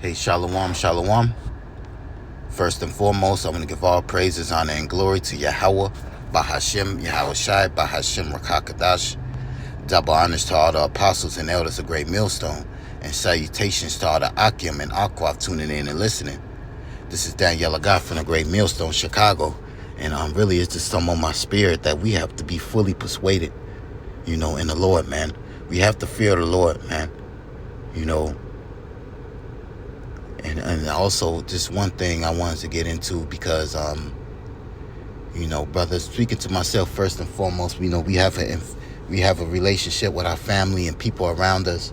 Hey, shalom, shalom. First and foremost, I want to give all praises, honor, and glory to Yahweh, Bahashem, Yahweh Shai, Bahashem, Rakakadash. Double honors to all the apostles and elders of Great Millstone, and salutations to all the Akim and Aquaf tuning in and listening. This is Daniel Agat from the Great Millstone, Chicago, and really it's just some on my spirit that we have to be fully persuaded, in the Lord, man. We have to fear the Lord, man, And also, just one thing I wanted to get into because, brother, speaking to myself first and foremost, we have a relationship with our family and people around us,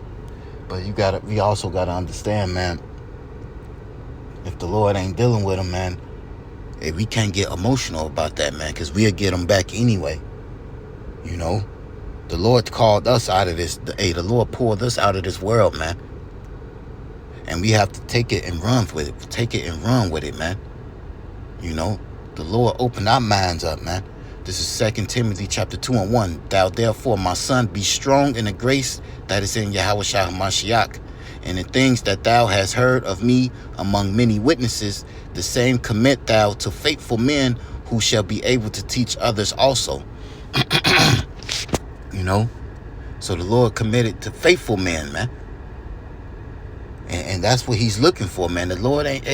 but we also gotta understand, man. If the Lord ain't dealing with them, man, we can't get emotional about that, man, because we'll get them back anyway. The Lord called us out of this. The Lord pulled us out of this world, man. And we have to take it and run with it. Take it and run with it, man. The Lord opened our minds up, man. This is 2 Timothy chapter 2:1. Thou therefore, my son, be strong in the grace that is in Yahweh Shai HaMashiach. And the things that thou hast heard of me among many witnesses, the same commit thou to faithful men who shall be able to teach others also. So the Lord committed to faithful men, man. And that's what he's looking for, man. The Lord ain't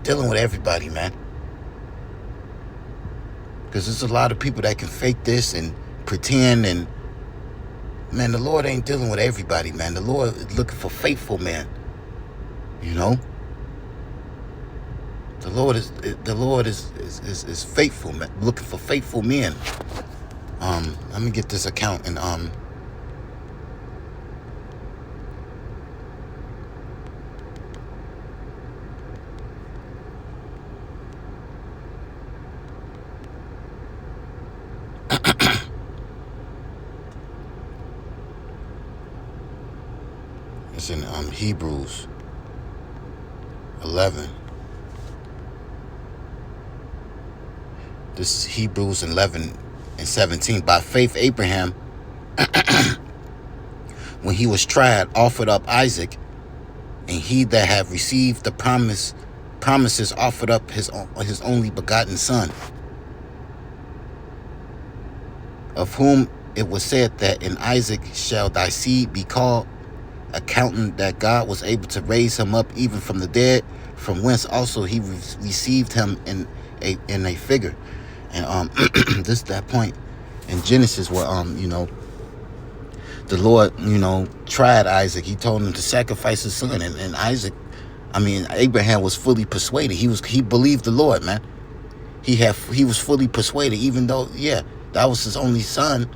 dealing with everybody, man. Because there's a lot of people that can fake this and pretend, and man, the Lord ain't dealing with everybody, man. The Lord is looking for faithful men. The Lord is faithful, man, looking for faithful men. Let me get this account and it's in Hebrews 11. This is Hebrews 11:17. By faith, Abraham, when he was tried, offered up Isaac, and he that had received the promises offered up his only begotten son, of whom it was said that in Isaac shall thy seed be called, accounting that God was able to raise him up even from the dead, from whence also he received him in a figure. And this that point in Genesis where the Lord tried Isaac. He told him to sacrifice his son, and Abraham was fully persuaded. He believed the Lord, man. He was fully persuaded, even though that was his only son.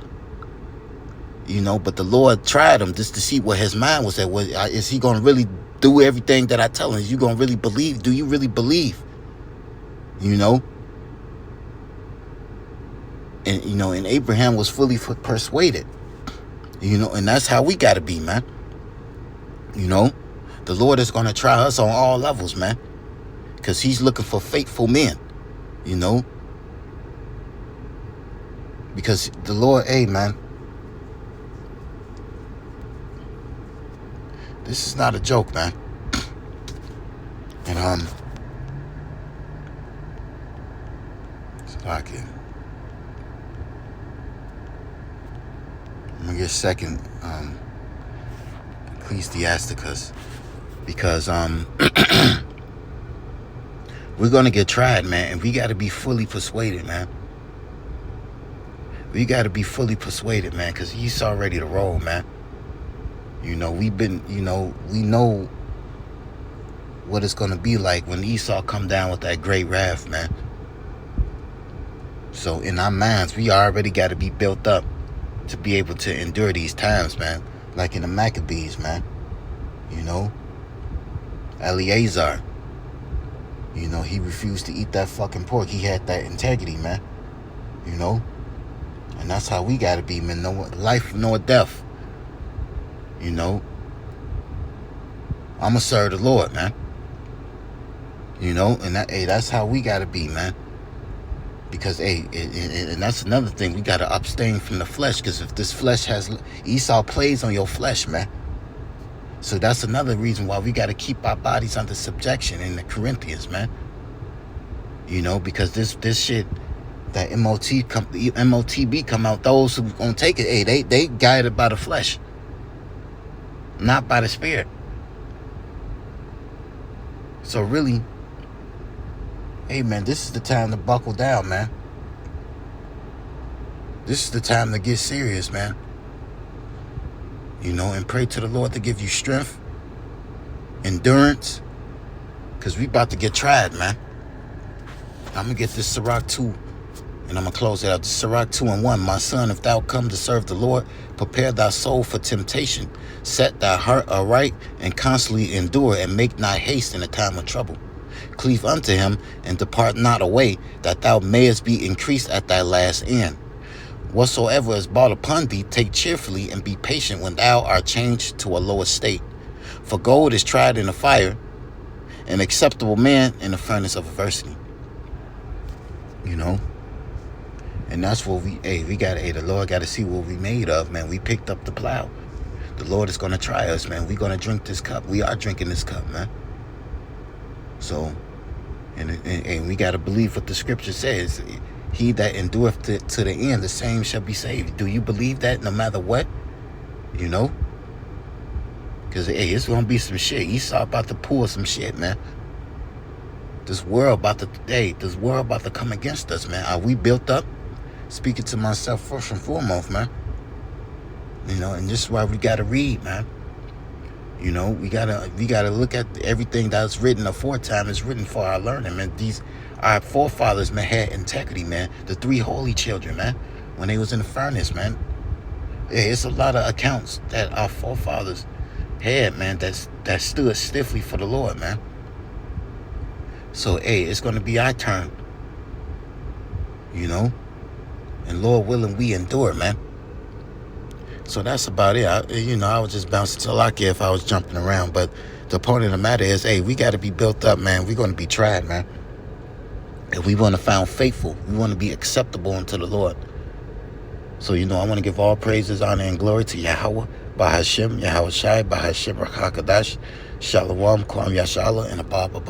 But the Lord tried him just to see what his mind was at. Is he going to really do everything that I tell him? Is you going to really believe? Do you really believe? And Abraham was fully persuaded. And that's how we got to be, man. The Lord is going to try us on all levels, man. Because he's looking for faithful men, Because the Lord, man, this is not a joke, man. And I'm gonna get second Ecclesiasticus, because we're gonna get tried, man, and we gotta be fully persuaded, man. We gotta be fully persuaded, man, because he's already to roll, man. We've been, we know what it's going to be like when Esau come down with that great wrath, man. So in our minds, we already got to be built up to be able to endure these times, man. Like in the Maccabees, man. Eleazar, he refused to eat that fucking pork. He had that integrity, man. And that's how we got to be, man. No life, nor death. I'ma serve the Lord, man. And that's how we gotta be, man. Because and that's another thing, we gotta abstain from the flesh. Because if this flesh Esau plays on your flesh, man. So that's another reason why we got to keep our bodies under subjection in the Corinthians, man. You know, because this shit, that MOTB come out, those who gonna take it, hey, they guided by the flesh, not by the spirit. So really, hey man, this is the time to buckle down, man. This is the time to get serious, man. You know, and pray to the Lord to give you strength, endurance, because we about to get tried, man. I'm going to get this Sirach 2, and I'm going to close it out. Sirach 2:1. My son, if thou come to serve the Lord, prepare thy soul for temptation. Set thy heart aright, and constantly endure, and make not haste in a time of trouble. Cleave unto him, and depart not away, that thou mayest be increased at thy last end. Whatsoever is brought upon thee, take cheerfully, and be patient when thou art changed to a lower state. For gold is tried in the fire, an acceptable man in the furnace of adversity. You know? And that's what the Lord got to see what we made of, man. We picked up the plow. The Lord is going to try us, man. We're going to drink this cup. We are drinking this cup, man. So, and we got to believe what the scripture says. He that endureth to the end, the same shall be saved. Do you believe that no matter what? You know? Because, hey, it's going to be some shit. Esau about to pull some shit, man. This world about to come against us, man. Are we built up? Speaking to myself first and foremost, man. You know, and this is why we got to read, man. You know, we gotta look at everything that's written aforetime is written for our learning, man. Our forefathers, man, had integrity, man. The 3 holy children, man, when they was in the furnace, man. Yeah, it's a lot of accounts that our forefathers had, man, that stood stiffly for the Lord, man. So, hey, it's gonna be our turn. You know? And Lord willing, we endure, man. So that's about it. I was just bouncing till I care if I was jumping around. But the point of the matter is, hey, we got to be built up, man. We're going to be tried, man. If we want to found faithful, we want to be acceptable unto the Lord. So, I want to give all praises, honor, and glory to Yahweh, Bahashem, Yahweh Shai, Bahashem, Rakakadash, Shalom, Kwam Yashala, and Abba.